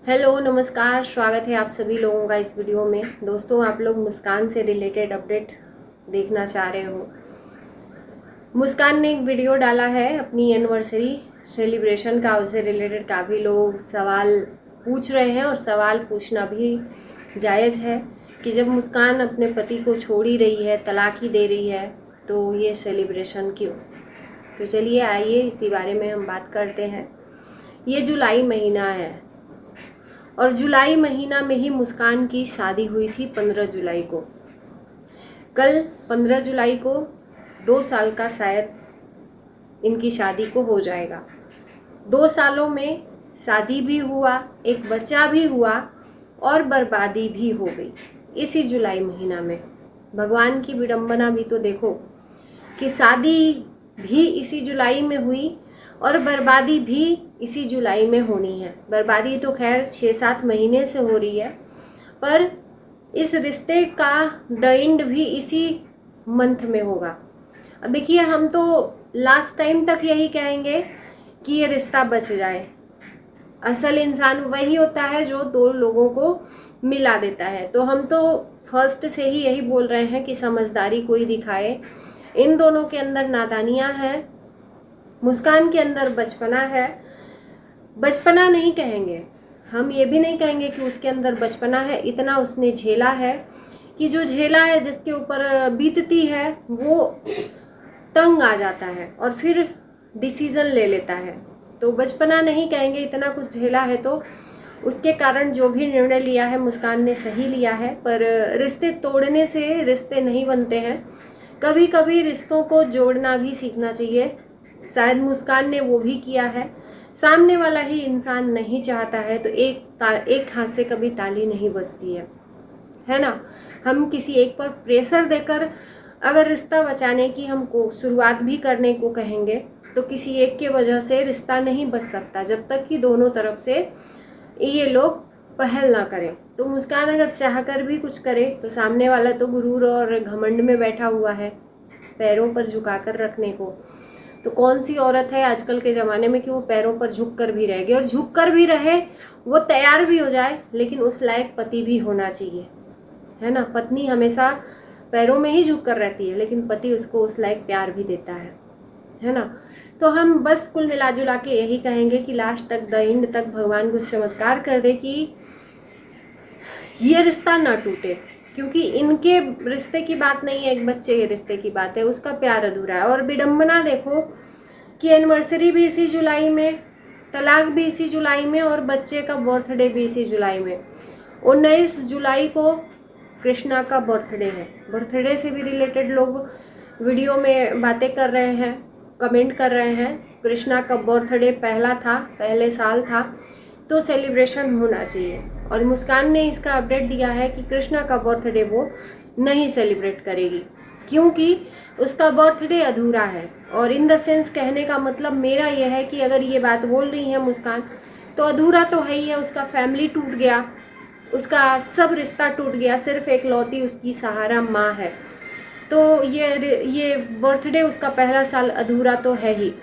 Hello नमस्कार, स्वागत है आप सभी लोगों का इस वीडियो में। दोस्तों, आप लोग मुस्कान से रिलेटेड अपडेट देखना चाह रहे हो। मुस्कान ने एक वीडियो डाला है अपनी एनिवर्सरी सेलिब्रेशन का, उससे रिलेटेड काफ़ी लोग सवाल पूछ रहे हैं और सवाल पूछना भी जायज़ है कि जब मुस्कान अपने पति को छोड़ ही रही है, तलाक ही दे रही है, तो ये सेलिब्रेशन क्यों। तो चलिए आइए इसी बारे में हम बात करते हैं। ये जुलाई महीना है और जुलाई महीना में ही मुस्कान की शादी हुई थी 15 जुलाई को। कल 15 जुलाई को 2 साल का शायद इनकी शादी को हो जाएगा। 2 सालों में शादी भी हुआ, एक बच्चा भी हुआ और बर्बादी भी हो गई इसी जुलाई महीना में। भगवान की विडंबना भी तो देखो कि शादी भी इसी जुलाई में हुई और बर्बादी भी इसी जुलाई में होनी है। बर्बादी तो खैर 6-7 महीने से हो रही है, पर इस रिश्ते का द एंड भी इसी मंथ में होगा। अब देखिए, हम तो लास्ट टाइम तक यही कहेंगे कि ये रिश्ता बच जाए। असल इंसान वही होता है जो दो लोगों को मिला देता है। तो हम तो फर्स्ट से ही यही बोल रहे हैं कि समझदारी कोई दिखाए। इन दोनों के अंदर नादानियाँ हैं, मुस्कान के अंदर बचपना है। बचपना नहीं कहेंगे, हम ये भी नहीं कहेंगे कि उसके अंदर बचपना है। इतना उसने झेला है कि जो झेला है, जिसके ऊपर बीतती है, वो तंग आ जाता है और फिर डिसीज़न ले लेता है। तो बचपना नहीं कहेंगे, इतना कुछ झेला है। तो उसके कारण जो भी निर्णय लिया है मुस्कान ने सही लिया है। पर रिश्ते तोड़ने से रिश्ते नहीं बनते हैं, कभी कभी रिश्तों को जोड़ना भी सीखना चाहिए। शायद मुस्कान ने वो भी किया है। सामने वाला ही इंसान नहीं चाहता है तो एक हाथ से कभी ताली नहीं बजती है ना। हम किसी एक पर प्रेशर देकर अगर रिश्ता बचाने की हमको शुरुआत भी करने को कहेंगे तो किसी एक के वजह से रिश्ता नहीं बच सकता, जब तक कि दोनों तरफ से ये लोग पहल ना करें। तो मुस्कान अगर चाहकर भी कुछ करे तो सामने वाला तो गुरूर और घमंड में बैठा हुआ है, पैरों पर झुकाकर रखने को। तो कौन सी औरत है आजकल के ज़माने में कि वो पैरों पर झुक कर भी रहेगी, और झुक कर भी रहे, वो तैयार भी हो जाए, लेकिन उस लायक पति भी होना चाहिए, है ना। पत्नी हमेशा पैरों में ही झुक कर रहती है, लेकिन पति उसको उस लायक प्यार भी देता है ना। तो हम बस कुल मिला जुला के यही कहेंगे कि लास्ट तक, द एंड तक भगवान कुछ चमत्कार कर दे कि ये रिश्ता ना टूटे, क्योंकि इनके रिश्ते की बात नहीं है, एक बच्चे के रिश्ते की बात है, उसका प्यार अधूरा है। और विडंबना देखो कि एनिवर्सरी भी इसी जुलाई में, तलाक भी इसी जुलाई में और बच्चे का बर्थडे भी इसी जुलाई में। 19 जुलाई को कृष्णा का बर्थडे है। बर्थडे से भी रिलेटेड लोग वीडियो में बातें कर रहे हैं, कमेंट कर रहे हैं। कृष्णा का बर्थडे पहले साल था, तो सेलिब्रेशन होना चाहिए। और मुस्कान ने इसका अपडेट दिया है कि कृष्णा का बर्थडे वो नहीं सेलिब्रेट करेगी, क्योंकि उसका बर्थडे अधूरा है। और इन द सेंस कहने का मतलब मेरा यह है कि अगर ये बात बोल रही है मुस्कान, तो अधूरा तो है ही है। उसका फैमिली टूट गया, उसका सब रिश्ता टूट गया, सिर्फ एक लौती उसकी सहारा माँ है। तो ये बर्थडे उसका पहला साल अधूरा तो है ही।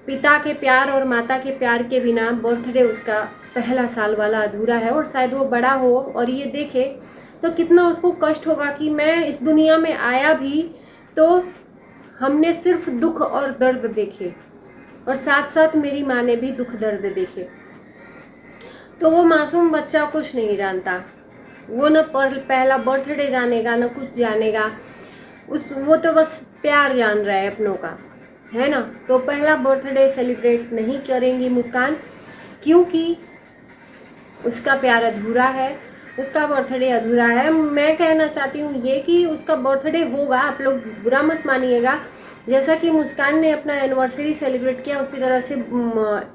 पिता के प्यार और माता के प्यार के बिना बर्थडे उसका पहला साल वाला अधूरा है। और शायद वो बड़ा हो और ये देखे तो कितना उसको कष्ट होगा कि मैं इस दुनिया में आया भी तो हमने सिर्फ दुख और दर्द देखे, और साथ साथ मेरी माँ ने भी दुख दर्द देखे। तो वो मासूम बच्चा कुछ नहीं जानता, वो न पहला बर्थडे जानेगा न कुछ जानेगा, वो तो बस प्यार जान रहा है अपनों का, है ना। तो पहला बर्थडे सेलिब्रेट नहीं करेंगी मुस्कान, क्योंकि उसका प्यार अधूरा है, उसका बर्थडे अधूरा है। मैं कहना चाहती हूँ ये कि उसका बर्थडे होगा, आप लोग बुरा मत मानिएगा। जैसा कि मुस्कान ने अपना एनिवर्सरी सेलिब्रेट किया, उसी तरह से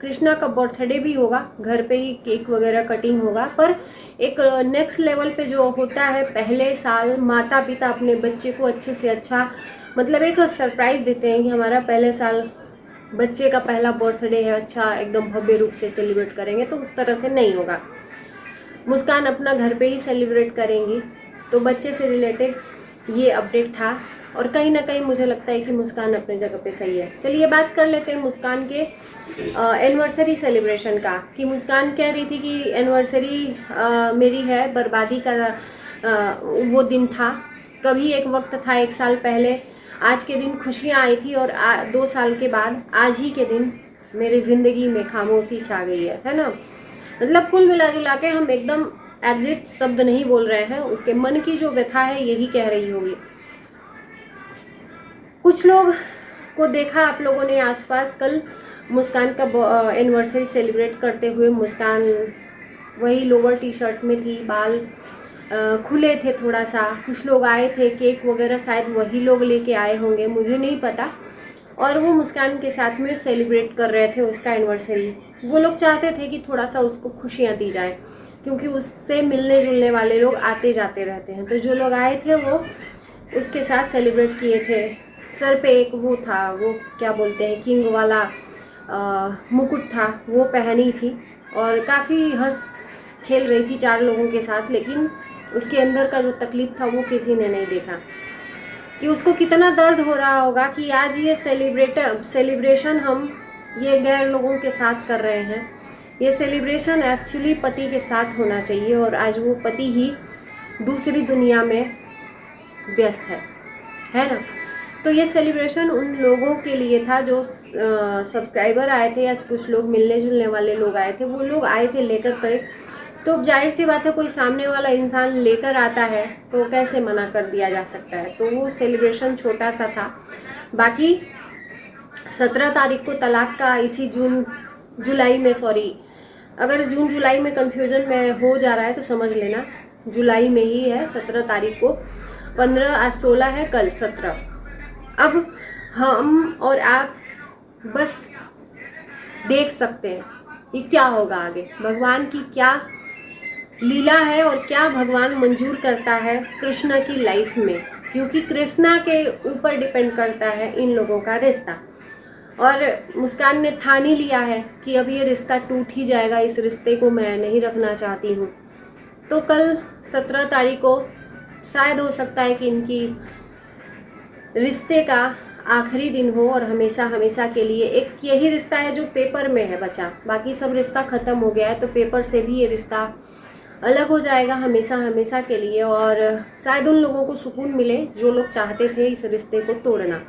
कृष्णा का बर्थडे भी होगा, घर पे ही केक वगैरह कटिंग होगा। पर एक नेक्स्ट लेवल पे जो होता है, पहले साल माता पिता अपने बच्चे को अच्छे से अच्छा, मतलब एक सरप्राइज़ देते हैं कि हमारा पहले साल बच्चे का पहला बर्थडे है, अच्छा एकदम भव्य रूप से सेलिब्रेट करेंगे। तो उस तरह से नहीं होगा, मुस्कान अपना घर पे ही सेलिब्रेट करेंगी। तो बच्चे से रिलेटेड ये अपडेट था। और कहीं ना कहीं मुझे लगता है कि मुस्कान अपने जगह पे सही है। चलिए बात कर लेते हैं मुस्कान के एनिवर्सरी सेलिब्रेशन का, कि मुस्कान कह रही थी कि एनिवर्सरी मेरी है, बर्बादी का वो दिन था। कभी एक वक्त था 1 साल पहले, आज के दिन खुशियाँ आई थी, और 2 साल के बाद आज ही के दिन मेरी ज़िंदगी में खामोशी छा गई है ना। मतलब कुल मिला जुला के हम एकदम एग्जैक्ट शब्द नहीं बोल रहे हैं, उसके मन की जो व्यथा है यही कह रही होगी। कुछ लोग को देखा आप लोगों ने आसपास, कल मुस्कान का एनिवर्सरी सेलिब्रेट करते हुए मुस्कान वही लोअर टी शर्ट में थी, बाल खुले थे थोड़ा सा। कुछ लोग आए थे, केक वगैरह शायद वही लोग लेके आए होंगे, मुझे नहीं पता। और वो मुस्कान के साथ में सेलिब्रेट कर रहे थे उसका एनिवर्सरी। वो लोग चाहते थे कि थोड़ा सा उसको खुशियाँ दी जाए, क्योंकि उससे मिलने जुलने वाले लोग आते जाते रहते हैं। तो जो लोग आए थे वो उसके साथ सेलिब्रेट किए थे। सर पे एक वो था, वो क्या बोलते हैं, किंग वाला मुकुट था, वो पहनी थी और काफ़ी हंस खेल रही थी 4 लोगों के साथ। लेकिन उसके अंदर का जो तकलीफ था वो किसी ने नहीं देखा, कि उसको कितना दर्द हो रहा होगा कि आज ये सेलिब्रेशन हम ये गैर लोगों के साथ कर रहे हैं। ये सेलिब्रेशन एक्चुअली पति के साथ होना चाहिए, और आज वो पति ही दूसरी दुनिया में व्यस्त है ना। तो ये सेलिब्रेशन उन लोगों के लिए था जो सब्सक्राइबर आए थे, या कुछ लोग मिलने जुलने वाले लोग आए थे। वो लोग आए थे लेकर के, तो जाहिर सी बात है कोई सामने वाला इंसान लेकर आता है तो कैसे मना कर दिया जा सकता है। तो वो सेलिब्रेशन छोटा सा था। बाकी 17 तारीख को तलाक का इसी जुलाई में, सॉरी अगर जून जुलाई में कंफ्यूजन में हो जा रहा है तो समझ लेना, जुलाई में ही है 17 तारीख को। 15 आज 16 है, कल 17। अब हम और आप बस देख सकते हैं कि क्या होगा आगे, भगवान की क्या लीला है और क्या भगवान मंजूर करता है कृष्णा की लाइफ में, क्योंकि कृष्णा के ऊपर डिपेंड करता है इन लोगों का रिश्ता। और मुस्कान ने ठान ही लिया है कि अब ये रिश्ता टूट ही जाएगा, इस रिश्ते को मैं नहीं रखना चाहती हूँ। तो कल 17 तारीख को शायद हो सकता है कि इनकी रिश्ते का आखिरी दिन हो, और हमेशा हमेशा के लिए एक यही रिश्ता है जो पेपर में है बचा, बाकी सब रिश्ता ख़त्म हो गया है। तो पेपर से भी ये रिश्ता अलग हो जाएगा हमेशा हमेशा के लिए, और शायद उन लोगों को सुकून मिले जो लोग चाहते थे इस रिश्ते को तोड़ना,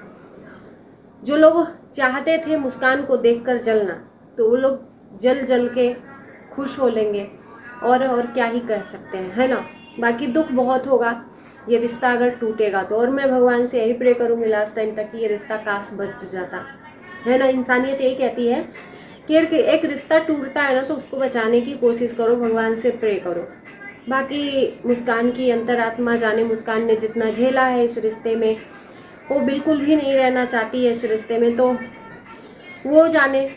जो लोग चाहते थे मुस्कान को देखकर जलना, तो वो लोग जल जल के खुश हो लेंगे। और क्या ही कह सकते हैं, है ना। बाकी दुख बहुत होगा ये रिश्ता अगर टूटेगा तो, और मैं भगवान से यही प्रे करूँगी लास्ट टाइम तक कि ये रिश्ता काश बच जाता, है ना। इंसानियत यही कहती है कि एक रिश्ता टूटता है ना तो उसको बचाने की कोशिश करो, भगवान से प्रे करो। बाकी मुस्कान की अंतरात्मा जाने, मुस्कान ने जितना झेला है इस रिश्ते में, वो बिल्कुल भी नहीं रहना चाहती है इस रिश्ते में, तो वो जाने।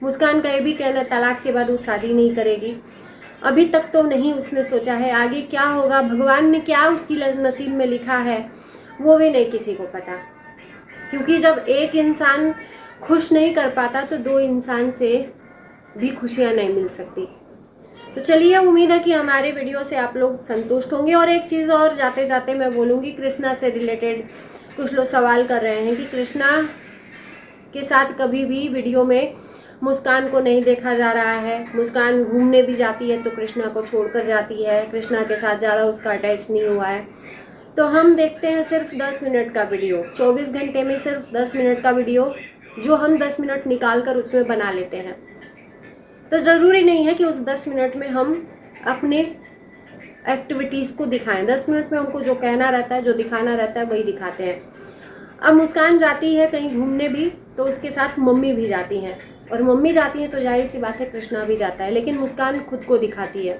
मुस्कान का ये भी कहना तलाक के बाद वो शादी नहीं करेगी, अभी तक तो नहीं उसने सोचा है। आगे क्या होगा, भगवान ने क्या उसकी नसीब में लिखा है वो भी नहीं किसी को पता, क्योंकि जब एक इंसान खुश नहीं कर पाता तो 2 इंसान से भी खुशियाँ नहीं मिल सकती। तो चलिए, उम्मीद है कि हमारे वीडियो से आप लोग संतुष्ट होंगे। और एक चीज़ और जाते जाते मैं बोलूँगी, कृष्णा से रिलेटेड कुछ लोग सवाल कर रहे हैं कि कृष्णा के साथ कभी भी वीडियो में मुस्कान को नहीं देखा जा रहा है। मुस्कान घूमने भी जाती है तो कृष्णा को छोड़कर जाती है, कृष्णा के साथ ज़्यादा उसका अटैच नहीं हुआ है। तो हम देखते हैं सिर्फ 10 मिनट का वीडियो, 24 घंटे में सिर्फ 10 मिनट का वीडियो, जो हम 10 मिनट निकाल कर उसमें बना लेते हैं। तो ज़रूरी नहीं है कि उस 10 मिनट में हम अपने एक्टिविटीज़ को दिखाएं। 10 मिनट में हमको जो कहना रहता है, जो दिखाना रहता है, वही दिखाते हैं। अब मुस्कान जाती है कहीं घूमने भी तो उसके साथ मम्मी भी जाती हैं, और मम्मी जाती है तो जाहिर सी बात है कृष्णा भी जाता है, लेकिन मुस्कान खुद को दिखाती है।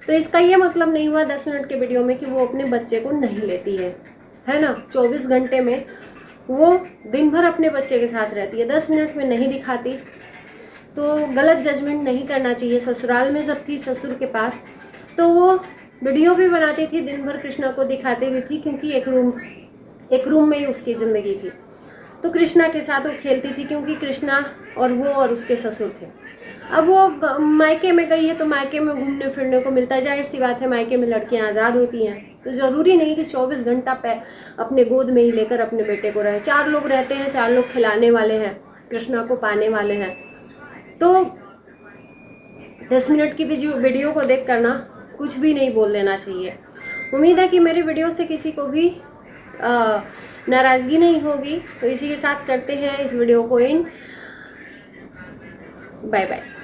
तो इसका ये मतलब नहीं हुआ 10 मिनट के वीडियो में कि वो अपने बच्चे को नहीं लेती है ना। 24 घंटे में वो दिन भर अपने बच्चे के साथ रहती है, 10 मिनट में नहीं दिखाती। तो गलत जजमेंट नहीं करना चाहिए। ससुराल में जब थी ससुर के पास तो वो वीडियो भी बनाती थी, दिन भर कृष्णा को दिखाती भी थी, क्योंकि एक रूम में ही उसकी ज़िंदगी थी। तो कृष्णा के साथ वो खेलती थी, क्योंकि कृष्णा और वो और उसके ससुर थे। अब वो मायके में गई है तो मायके में घूमने फिरने को मिलता है, जाहिर सी बात है मायके में लड़कियां आज़ाद होती हैं, तो ज़रूरी नहीं कि 24 घंटा अपने गोद में ही लेकर अपने बेटे को रहे। 4 लोग रहते हैं, 4 लोग खिलाने वाले हैं, कृष्णा को पाने वाले हैं। तो 10 मिनट की वीडियो को देख कर ना कुछ भी नहीं बोल लेना चाहिए। उम्मीद है कि मेरी वीडियो से किसी को भी नाराज़गी नहीं होगी। तो इसी के साथ करते हैं इस वीडियो को एंड। Bye bye.